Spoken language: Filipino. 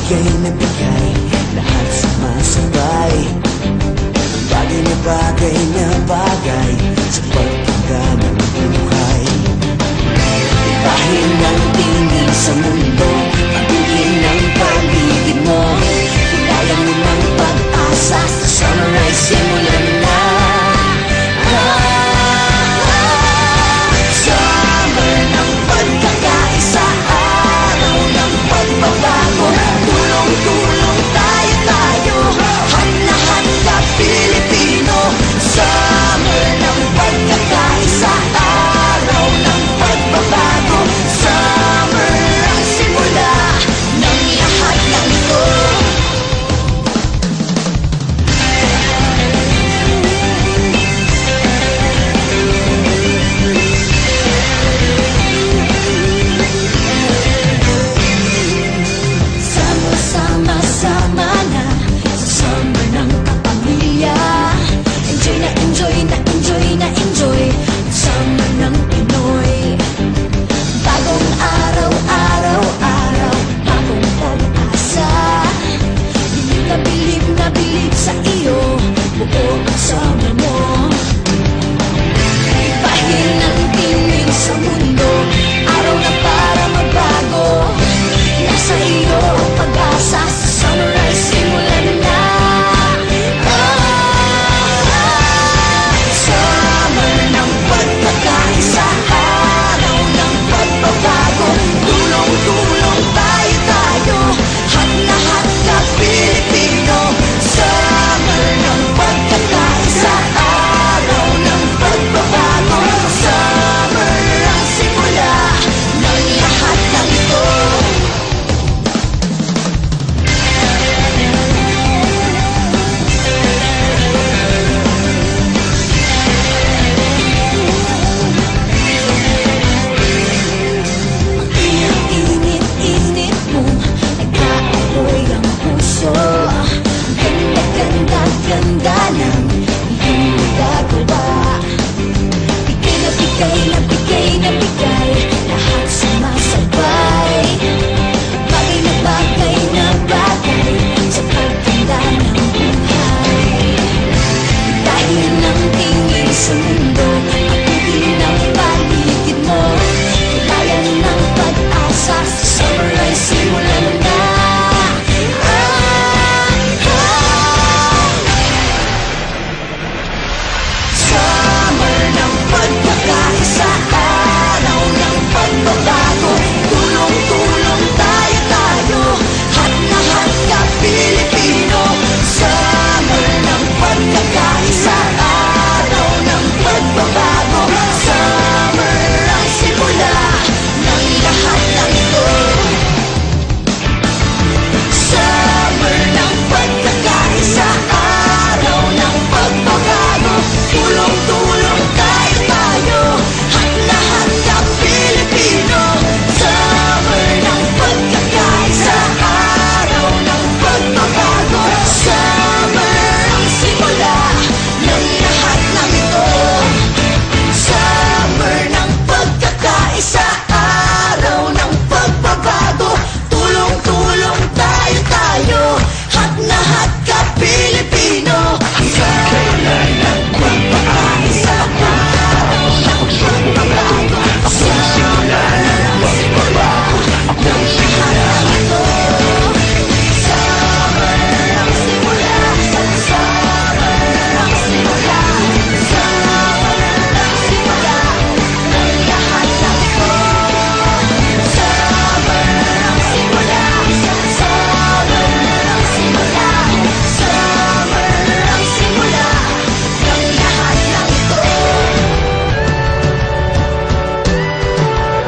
bigay na bigay, lahat sumasabay. Bagay na bagay na bagay sa pagtanda ng buhay. Ibahin ang tingin sa mundo, pagiging ng paligid mo. Hilayan mo ng pag-asa sa sunrise, simulan na. Summer ng pagkakaisa, araw ng pagbabago. Tulong-tulong tayo, at lahat ka Pilipino. Summer ng pagkakaisa, araw ng pagbabago. Summer ang simula ng lahat ng ito. Sama-sama na sa summer ng kapamilya. Enjoy na enjoy na enjoy na enjoy summer ng Pinoy. Bagong araw, araw-araw, bagong pag-asa. Bilib na bilib sa iyo, buo ang summer mo. Ibahin ang tingin sa mundo, araw na para magbago. Nasa iyo ang pag-asa, sa sunrise simulan na. Summer ng pagkakaisa, araw ng pagbabago. Tulong-tulong tayo, at lahat ka Pilipino. Summer ng pagkakaisa, araw ng pagbabago. Summer ang simula ng lahat ng ito. Init-init mo, nag-aapoy ang puso. Ganda ng iyong nagagawa. Bigay na bigay, lahat sumasabay. Bagay na bagay sa pagtanda ng buhay. Dahil ng tingin sa mundo, pagiging ng paligid mo. Hilayan ng pag-asa sa sunrise, simula